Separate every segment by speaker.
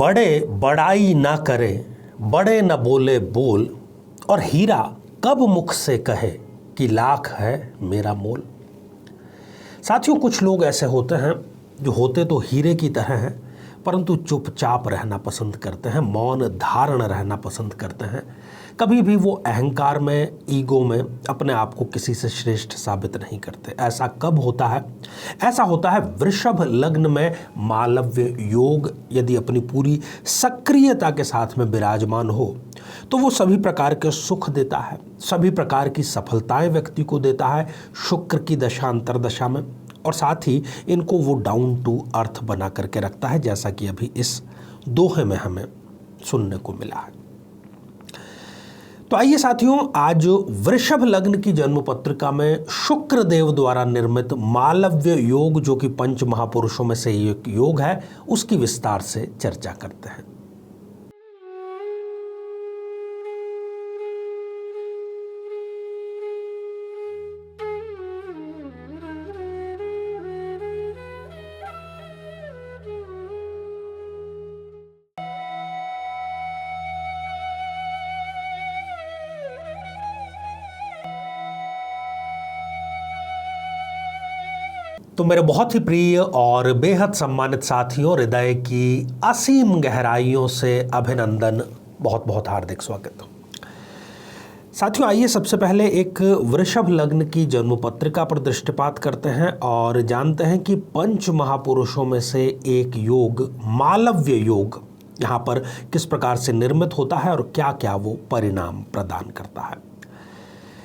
Speaker 1: बड़े बड़ाई ना करे, बड़े न बोले बोल, और हीरा कब मुख से कहे कि लाख है मेरा मोल। साथियों, कुछ लोग ऐसे होते हैं जो होते तो हीरे की तरह हैं, परंतु चुपचाप रहना पसंद करते हैं, मौन धारण रहना पसंद करते हैं। कभी भी वो अहंकार में, ईगो में अपने आप को किसी से श्रेष्ठ साबित नहीं करते। ऐसा कब होता है? ऐसा होता है वृषभ लग्न में मालव्य योग यदि अपनी पूरी सक्रियता के साथ में विराजमान हो तो वो सभी प्रकार के सुख देता है, सभी प्रकार की सफलताएं व्यक्ति को देता है शुक्र की दशा अंतरदशा में, और साथ ही इनको वो डाउन टू अर्थ बना करके रखता है, जैसा कि अभी इस दोहे में हमें सुनने को मिला है। तो आइए साथियों, आज वृषभ लग्न की जन्म पत्रिका में शुक्र देव द्वारा निर्मित मालव्य योग, जो कि पंच महापुरुषों में से एक योग है, उसकी विस्तार से चर्चा करते हैं। तो मेरे बहुत ही प्रिय और बेहद सम्मानित साथियों, हृदय की असीम गहराइयों से अभिनंदन, बहुत बहुत हार्दिक स्वागत। साथियों, आइए सबसे पहले एक वृषभ लग्न की जन्म पत्रिका पर दृष्टिपात करते हैं और जानते हैं कि पंच महापुरुषों में से एक योग मालव्य योग यहाँ पर किस प्रकार से निर्मित होता है और क्या क्या वो परिणाम प्रदान करता है।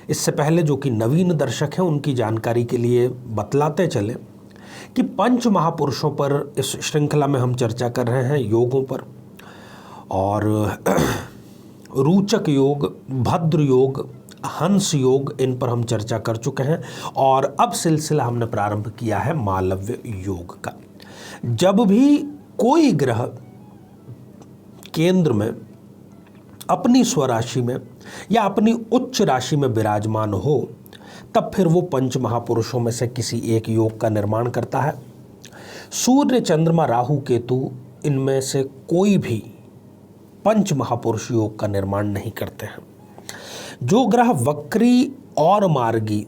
Speaker 1: इससे पहले जो कि नवीन दर्शक हैं उनकी जानकारी के लिए बतलाते चले कि पंच महापुरुषों पर इस श्रृंखला में हम चर्चा कर रहे हैं योगों पर, और रूचक योग, भद्र योग, हंस योग, इन पर हम चर्चा कर चुके हैं और अब सिलसिला हमने प्रारंभ किया है मालव्य योग का। जब भी कोई ग्रह केंद्र में अपनी स्वराशि में या अपनी उच्च राशि में विराजमान हो तब फिर वो पंच महापुरुषों में से किसी एक योग का निर्माण करता है। सूर्य, चंद्रमा, राहु, केतु, इनमें से कोई भी पंच महापुरुष योग का निर्माण नहीं करते हैं। जो ग्रह वक्री और मार्गी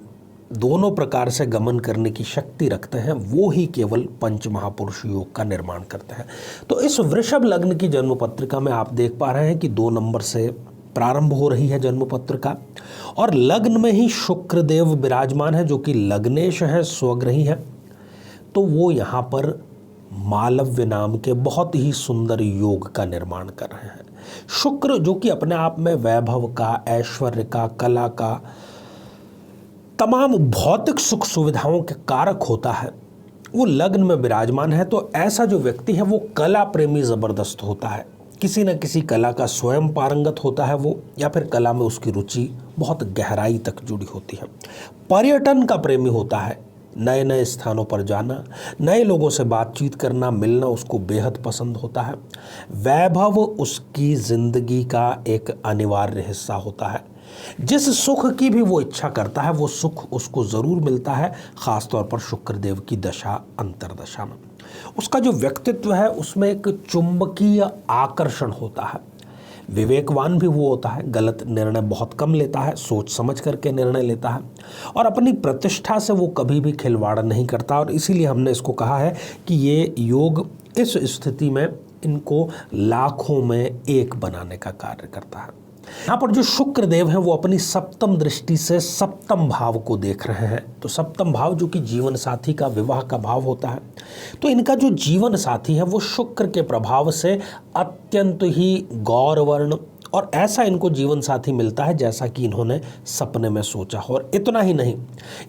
Speaker 1: दोनों प्रकार से गमन करने की शक्ति रखते हैं वो ही केवल पंच महापुरुष योग का निर्माण करते हैं। तो इस वृषभ लग्न की जन्म पत्रिका में आप देख पा रहे हैं कि 2 नंबर से प्रारंभ हो रही है जन्म पत्रिका, और लग्न में ही शुक्र देव विराजमान है जो कि लग्नेश है, स्वग्रही है। तो वो यहाँ पर मालव्य नाम के बहुत ही सुंदर योग का निर्माण कर रहे हैं। शुक्र जो कि अपने आप में वैभव का, ऐश्वर्य का, कला का, तमाम भौतिक सुख सुविधाओं के कारक होता है, वो लग्न में विराजमान है। तो ऐसा जो व्यक्ति है वो कला प्रेमी ज़बरदस्त होता है, किसी न किसी कला का स्वयं पारंगत होता है वो, या फिर कला में उसकी रुचि बहुत गहराई तक जुड़ी होती है। पर्यटन का प्रेमी होता है, नए नए स्थानों पर जाना, नए लोगों से बातचीत करना, मिलना उसको बेहद पसंद होता है। वैभव उसकी जिंदगी का एक अनिवार्य हिस्सा होता है। जिस सुख की भी वो इच्छा करता है वो सुख उसको ज़रूर मिलता है, ख़ासतौर पर शुक्रदेव की दशा अंतरदशा में। उसका जो व्यक्तित्व है उसमें एक चुंबकीय आकर्षण होता है। विवेकवान भी वो होता है, गलत निर्णय बहुत कम लेता है, सोच समझ करके निर्णय लेता है, और अपनी प्रतिष्ठा से वो कभी भी खिलवाड़ नहीं करता। और इसीलिए हमने इसको कहा है कि ये योग इस स्थिति में इनको लाखों में एक बनाने का कार्य करता है। यहाँ पर जो शुक्र देव हैं वो अपनी सप्तम दृष्टि से सप्तम भाव को देख रहे हैं। तो सप्तम भाव जो कि जीवन साथी का, विवाह का भाव होता है, तो इनका जो जीवन साथी है वो शुक्र के प्रभाव से अत्यंत ही गौरवर्ण और ऐसा इनको जीवन साथी मिलता है जैसा कि इन्होंने सपने में सोचा हो। और इतना ही नहीं,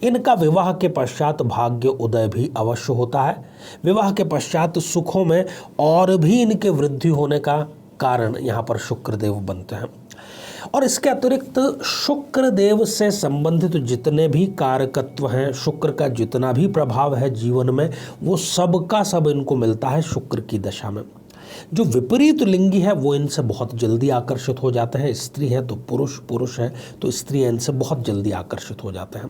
Speaker 1: इनका विवाह के पश्चात भाग्य उदय भी अवश्य होता है। विवाह के पश्चात सुखों में और भी इनके वृद्धि होने का कारण यहाँ पर शुक्रदेव बनते हैं। और इसके अतिरिक्त शुक्र देव से संबंधित जितने भी कारकत्व हैं, शुक्र का जितना भी प्रभाव है जीवन में, वो सब का सब इनको मिलता है शुक्र की दशा में। जो विपरीत लिंगी है वो इनसे बहुत जल्दी आकर्षित हो जाते हैं। स्त्री है तो पुरुष, पुरुष है तो स्त्री इनसे बहुत जल्दी आकर्षित हो जाते हैं।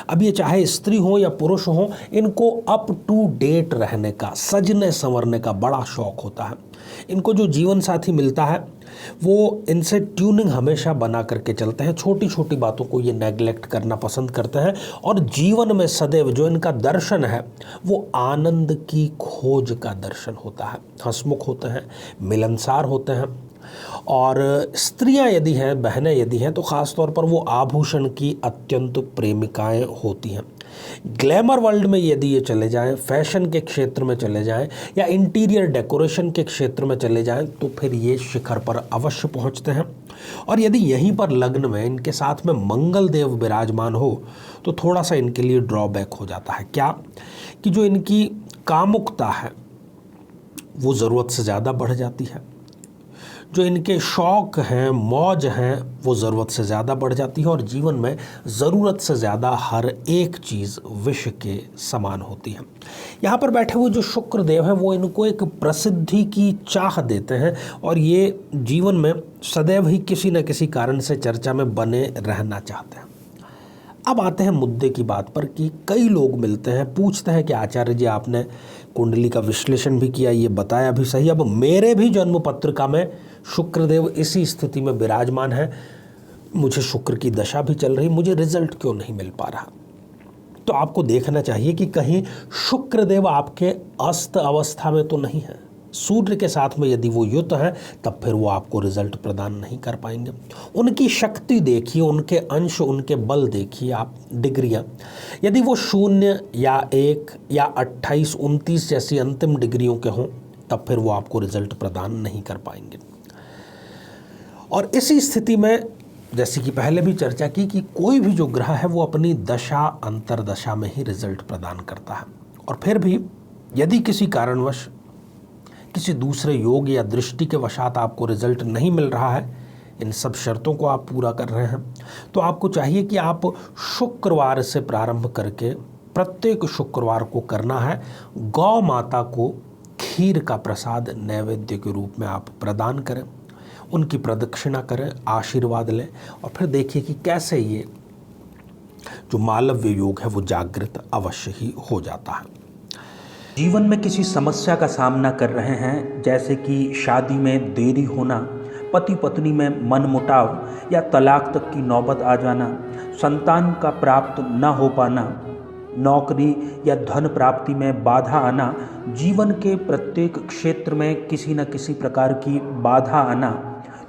Speaker 1: अब ये चाहे स्त्री हो या पुरुष हो, इनको अप टू डेट रहने का, सजने संवरने का बड़ा शौक होता है। इनको जो जीवन साथी मिलता है वो इनसे ट्यूनिंग हमेशा बना करके चलते हैं, छोटी छोटी बातों को ये नेगलेक्ट करना पसंद करते हैं और जीवन में सदैव जो इनका दर्शन है वो आनंद की खोज का दर्शन होता है। हंसमुख होते हैं, मिलनसार होते हैं और स्त्रियां यदि हैं, बहनें यदि हैं तो ख़ास तौर पर वो आभूषण की अत्यंत प्रेमिकाएं होती हैं। ग्लैमर वर्ल्ड में यदि ये चले जाएं, फैशन के क्षेत्र में चले जाएं या इंटीरियर डेकोरेशन के क्षेत्र में चले जाएं तो फिर ये शिखर पर अवश्य पहुंचते हैं। और यदि यहीं पर लग्न में इनके साथ में मंगल देव विराजमान हो तो थोड़ा सा इनके लिए ड्रॉबैक हो जाता है। क्या कि जो इनकी कामुकता है वो ज़रूरत से ज़्यादा बढ़ जाती है, जो इनके शौक़ हैं, मौज हैं, वो ज़रूरत से ज़्यादा बढ़ जाती है और जीवन में ज़रूरत से ज़्यादा हर एक चीज़ विष के समान होती है। यहाँ पर बैठे हुए जो शुक्र देव हैं वो इनको एक प्रसिद्धि की चाह देते हैं और ये जीवन में सदैव ही किसी न किसी कारण से चर्चा में बने रहना चाहते हैं। अब आते हैं मुद्दे की बात पर कि कई लोग मिलते हैं, पूछते हैं कि आचार्य जी आपने कुंडली का विश्लेषण भी किया, ये बताया भी सही, अब मेरे भी जन्म पत्रिका में शुक्रदेव इसी स्थिति में विराजमान है, मुझे शुक्र की दशा भी चल रही, मुझे रिजल्ट क्यों नहीं मिल पा रहा। तो आपको देखना चाहिए कि कहीं शुक्रदेव आपके अस्त अवस्था में तो नहीं है। सूर्य के साथ में यदि वो युत है तब फिर वो आपको रिजल्ट प्रदान नहीं कर पाएंगे। उनकी शक्ति देखिए, उनके अंश, उनके बल देखिए आप, डिग्रियां यदि वो 0 या 1 या 28, 29 जैसी अंतिम डिग्रियों के हों तब फिर वो आपको रिजल्ट प्रदान नहीं कर पाएंगे। और इसी स्थिति में जैसे कि पहले भी चर्चा की कि कोई भी जो ग्रह है वो अपनी दशा अंतरदशा में ही रिजल्ट प्रदान करता है। और फिर भी यदि किसी कारणवश किसी दूसरे योग या दृष्टि के वशात आपको रिजल्ट नहीं मिल रहा है, इन सब शर्तों को आप पूरा कर रहे हैं, तो आपको चाहिए कि आप शुक्रवार से प्रारंभ करके प्रत्येक शुक्रवार को करना है गौ माता को खीर का प्रसाद नैवेद्य के रूप में आप प्रदान करें, उनकी प्रदक्षिणा करें, आशीर्वाद लें और फिर देखिए कि कैसे ये जो मालव्य योग है वो जागृत अवश्य ही हो जाता है।
Speaker 2: जीवन में किसी समस्या का सामना कर रहे हैं, जैसे कि शादी में देरी होना, पति पत्नी में मनमुटाव या तलाक तक की नौबत आ जाना, संतान का प्राप्त न हो पाना, नौकरी या धन प्राप्ति में बाधा आना, जीवन के प्रत्येक क्षेत्र में किसी न किसी प्रकार की बाधा आना,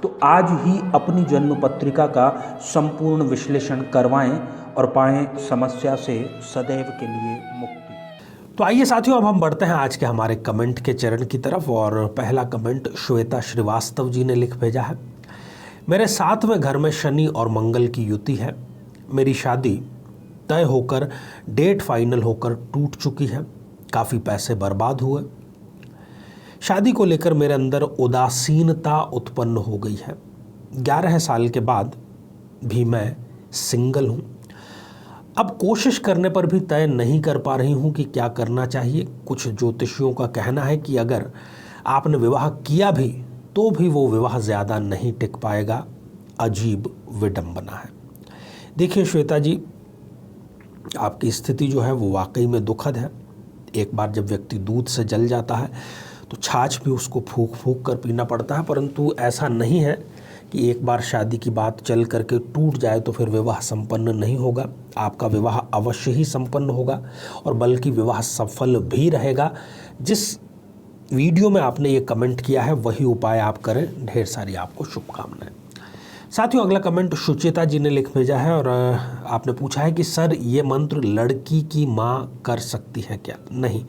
Speaker 2: तो आज ही अपनी जन्म पत्रिका का संपूर्ण विश्लेषण करवाएं और पाएं समस्या से सदैव के लिए मुक्ति।
Speaker 1: तो आइए साथियों, अब हम बढ़ते हैं आज के हमारे कमेंट के चरण की तरफ। और पहला कमेंट श्वेता श्रीवास्तव जी ने लिख भेजा है। मेरे 7वें घर में शनि और मंगल की युति है। मेरी शादी तय होकर डेट फाइनल होकर टूट चुकी है। काफ़ी पैसे बर्बाद हुए। शादी को लेकर मेरे अंदर उदासीनता उत्पन्न हो गई है। 11 साल के बाद भी मैं सिंगल हूँ। अब कोशिश करने पर भी तय नहीं कर पा रही हूँ कि क्या करना चाहिए। कुछ ज्योतिषियों का कहना है कि अगर आपने विवाह किया भी तो भी वो विवाह ज़्यादा नहीं टिक पाएगा। अजीब विडंबना है। देखिए श्वेता जी, आपकी स्थिति जो है वो वाकई में दुखद है। एक बार जब व्यक्ति दूध से जल जाता है तो छाछ भी उसको फूंक फूंक कर पीना पड़ता है, परंतु ऐसा नहीं है कि एक बार शादी की बात चल करके टूट जाए तो फिर विवाह संपन्न नहीं होगा। आपका विवाह अवश्य ही संपन्न होगा और बल्कि विवाह सफल भी रहेगा। जिस वीडियो में आपने ये कमेंट किया है वही उपाय आप करें। ढेर सारी आपको शुभकामनाएं। साथियों, अगला कमेंट सुचिता जी ने लिख भेजा है और आपने पूछा है कि सर ये मंत्र लड़की की माँ कर सकती है क्या? नहीं,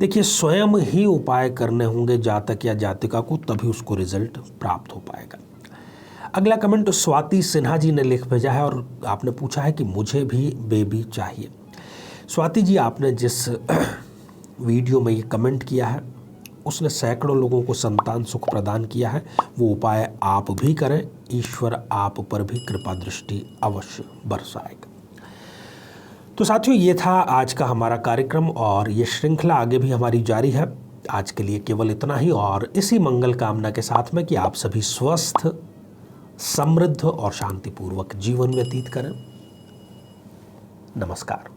Speaker 1: देखिए स्वयं ही उपाय करने होंगे जातक या जातिका को, तभी उसको रिजल्ट प्राप्त हो पाएगा। अगला कमेंट स्वाति सिन्हा जी ने लिख भेजा है और आपने पूछा है कि मुझे भी बेबी चाहिए। स्वाति जी, आपने जिस वीडियो में ये कमेंट किया है उसने सैकड़ों लोगों को संतान सुख प्रदान किया है। वो उपाय आप भी करें, ईश्वर आप पर भी कृपा दृष्टि अवश्य बरसाएगा। तो साथियों, ये था आज का हमारा कार्यक्रम और ये श्रृंखला आगे भी हमारी जारी है। आज के लिए केवल इतना ही और इसी मंगल कामना के साथ में कि आप सभी स्वस्थ, समृद्ध और शांतिपूर्वक जीवन व्यतीत करें। नमस्कार।